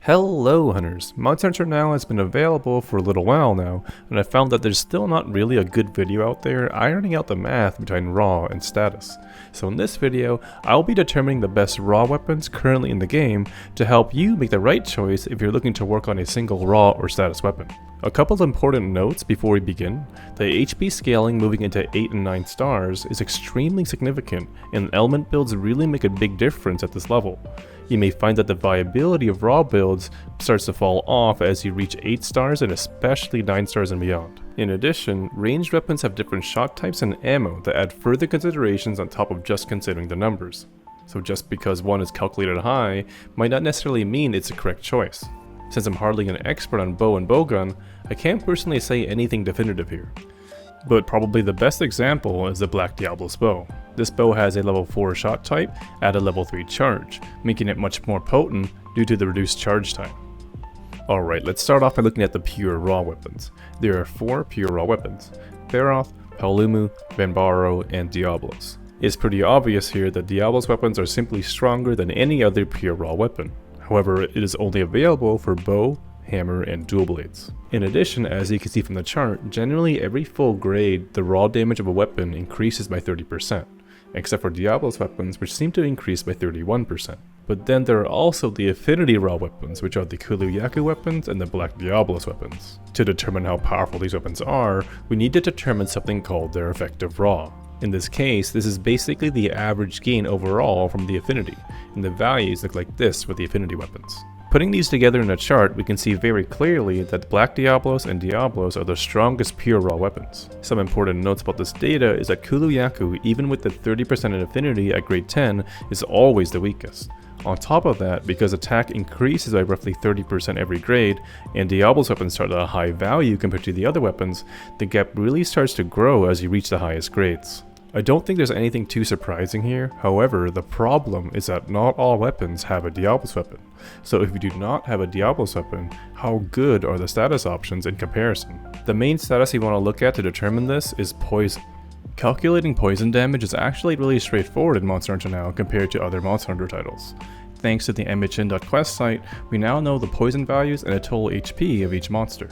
Hello hunters, Monster Hunter Now has been available for a little while now, and I found that there's still not really a good video out there ironing out the math between raw and status. So in this video, I'll be determining the best raw weapons currently in the game to help you make the right choice if you're looking to work on a single raw or status weapon. A couple of important notes before we begin. The HP scaling moving into 8 and 9 stars is extremely significant, and element builds really make a big difference at this level. You may find that the viability of raw builds starts to fall off as you reach 8 stars and especially 9 stars and beyond. In addition, ranged weapons have different shot types and ammo that add further considerations on top of just considering the numbers. So just because one is calculated high might not necessarily mean it's a correct choice. Since I'm hardly an expert on bow and bowgun, I can't personally say anything definitive here. But probably the best example is the Black Diablo's bow. This bow has a level 4 shot type at a level 3 charge, making it much more potent due to the reduced charge time. Alright, let's start off by looking at the pure raw weapons. There are 4 pure raw weapons: Feroth, Paolumu, Banbaro, and Diablos. It's pretty obvious here that Diablos weapons are simply stronger than any other pure raw weapon. However, it is only available for bow, hammer, and dual blades. In addition, as you can see from the chart, generally every full grade, the raw damage of a weapon increases by 30%, except for Diablo's weapons, which seem to increase by 31%. But then there are also the Affinity raw weapons, which are the Kulu-Yaku weapons and the Black Diablo's weapons. To determine how powerful these weapons are, we need to determine something called their effective raw. In this case, this is basically the average gain overall from the Affinity, and the values look like this for the Affinity weapons. Putting these together in a chart, we can see very clearly that Black Diablos and Diablos are the strongest pure raw weapons. Some important notes about this data is that Kulu-Yaku, even with the 30% in Affinity at grade 10, is always the weakest. On top of that, because attack increases by roughly 30% every grade, and Diablo's weapons start at a high value compared to the other weapons, the gap really starts to grow as you reach the highest grades. I don't think there's anything too surprising here. However, the problem is that not all weapons have a Diablos weapon. So if you do not have a Diablos weapon, how good are the status options in comparison? The main status you want to look at to determine this is poison. Calculating poison damage is actually really straightforward in Monster Hunter Now compared to other Monster Hunter titles. Thanks to the mhn.quest site, we now know the poison values and the total HP of each monster.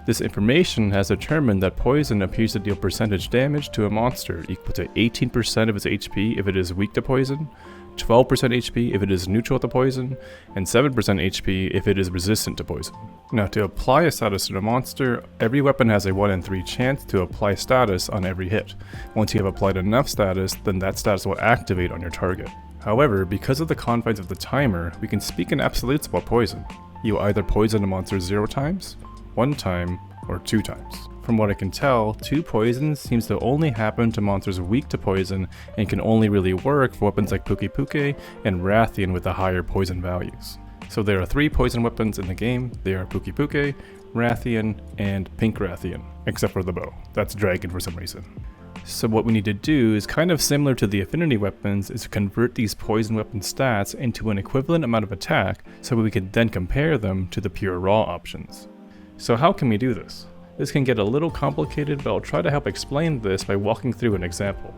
This information has determined that poison appears to deal percentage damage to a monster equal to 18% of its HP if it is weak to poison, 12% HP if it is neutral to poison, and 7% HP if it is resistant to poison. Now, to apply a status to a monster, every weapon has a 1 in 3 chance to apply status on every hit. Once you have applied enough status, then that status will activate on your target. However, because of the confines of the timer, we can speak in absolutes about poison. You either poison a monster 0 times, 1 time, or 2 times. From what I can tell, 2 poisons seems to only happen to monsters weak to poison and can only really work for weapons like Puke and Rathian with the higher poison values. So there are 3 poison weapons in the game. They are Puke, Rathian, and Pink Rathian, except for the bow. That's Dragon for some reason. So what we need to do is kind of similar to the Affinity weapons, is to convert these poison weapon stats into an equivalent amount of attack so we can then compare them to the pure raw options. So how can we do this? This can get a little complicated, but I'll try to help explain this by walking through an example.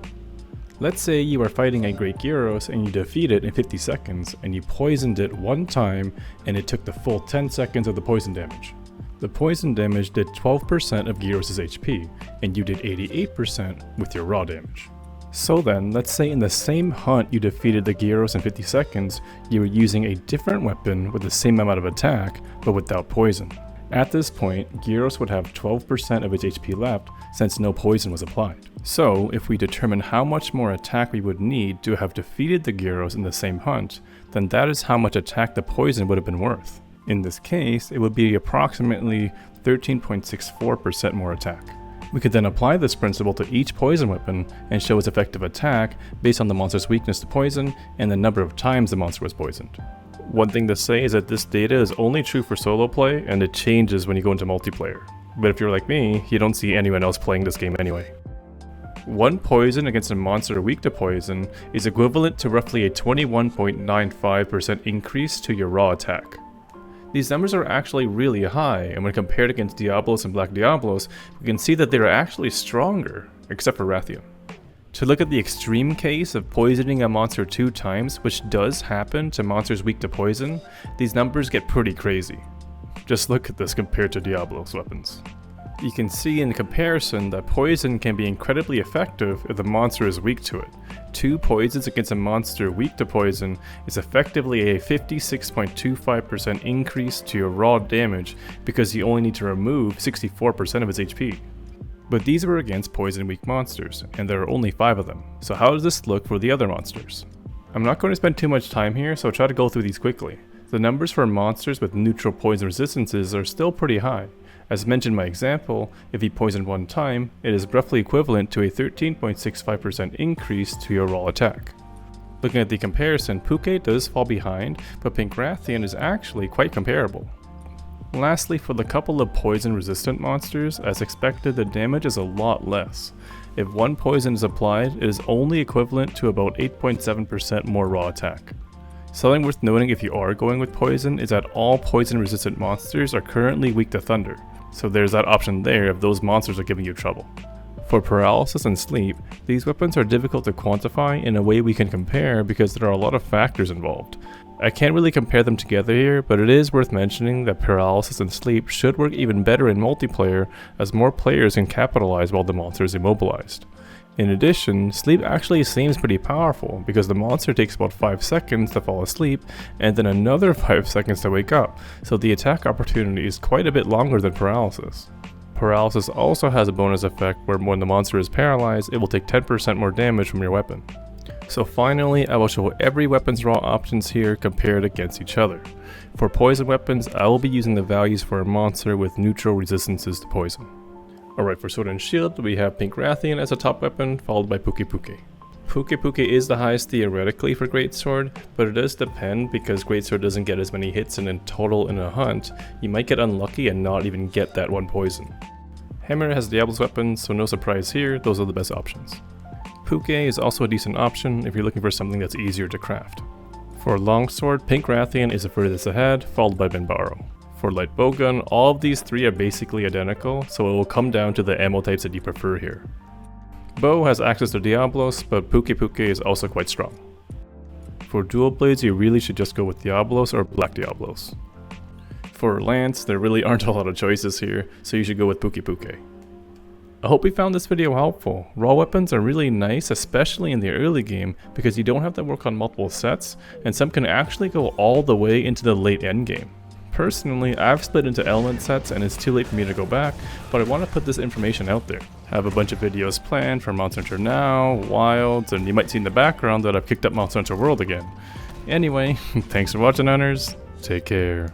Let's say you are fighting a Great Gyros and you defeat it in 50 seconds and you poisoned it 1 time and it took the full 10 seconds of the poison damage. The poison damage did 12% of Gyros' HP and you did 88% with your raw damage. So then, let's say in the same hunt you defeated the Gyros in 50 seconds, you were using a different weapon with the same amount of attack but without poison. At this point, Gyros would have 12% of its HP left since no poison was applied. So, if we determine how much more attack we would need to have defeated the Gyros in the same hunt, then that is how much attack the poison would have been worth. In this case, it would be approximately 13.64% more attack. We could then apply this principle to each poison weapon and show its effective attack based on the monster's weakness to poison and the number of times the monster was poisoned. One thing to say is that this data is only true for solo play and it changes when you go into multiplayer. But if you're like me, you don't see anyone else playing this game anyway. 1 poison against a monster weak to poison is equivalent to roughly a 21.95% increase to your raw attack. These numbers are actually really high, and when compared against Diablos and Black Diablos, we can see that they are actually stronger, except for Rathian. To look at the extreme case of poisoning a monster 2 times, which does happen to monsters weak to poison, these numbers get pretty crazy. Just look at this compared to Diablo's weapons. You can see in comparison that poison can be incredibly effective if the monster is weak to it. 2 poisons against a monster weak to poison is effectively a 56.25% increase to your raw damage because you only need to remove 64% of its HP. But these were against poison weak monsters, and there are only 5 of them. So how does this look for the other monsters? I'm not going to spend too much time here, so I'll try to go through these quickly. The numbers for monsters with neutral poison resistances are still pretty high. As mentioned in my example, if he poisoned 1 time, it is roughly equivalent to a 13.65% increase to your raw attack. Looking at the comparison, Puke does fall behind, but Pinkrathian is actually quite comparable. Lastly, for the couple of poison resistant monsters, as expected the damage is a lot less. If 1 poison is applied, it is only equivalent to about 8.7% more raw attack. Something worth noting if you are going with poison is that all poison resistant monsters are currently weak to thunder, so there's that option there if those monsters are giving you trouble. For paralysis and sleep, these weapons are difficult to quantify in a way we can compare because there are a lot of factors involved. I can't really compare them together here, but it is worth mentioning that paralysis and sleep should work even better in multiplayer as more players can capitalize while the monster is immobilized. In addition, sleep actually seems pretty powerful because the monster takes about 5 seconds to fall asleep and then another 5 seconds to wake up, so the attack opportunity is quite a bit longer than paralysis. Paralysis also has a bonus effect where when the monster is paralyzed, it will take 10% more damage from your weapon. So finally, I will show every weapon's raw options here compared against each other. For poison weapons, I will be using the values for a monster with neutral resistances to poison. Alright, for Sword and Shield, we have Pinkrathian as a top weapon, followed by Puke Puke. Puke Puke is the highest theoretically for Greatsword, but it does depend because Greatsword doesn't get as many hits and in total in a hunt, you might get unlucky and not even get that 1 poison. Hammer has Diablo's weapons, so no surprise here, those are the best options. Puke is also a decent option if you're looking for something that's easier to craft. For Longsword, Pinkrathian is the furthest ahead, followed by Benbaro. For light bowgun, all of these 3 are basically identical, so it will come down to the ammo types that you prefer here. Bow has access to Diablos, but Puke Puke is also quite strong. For dual blades, you really should just go with Diablos or Black Diablos. For lance, there really aren't a lot of choices here, so you should go with Puke Puke. I hope you found this video helpful. Raw weapons are really nice, especially in the early game, because you don't have to work on multiple sets, and some can actually go all the way into the late endgame. Personally, I've split into element sets and it's too late for me to go back, but I want to put this information out there. I have a bunch of videos planned for Monster Hunter Now, Wilds, and you might see in the background that I've kicked up Monster Hunter World again. Anyway, thanks for watching, Hunters. Take care.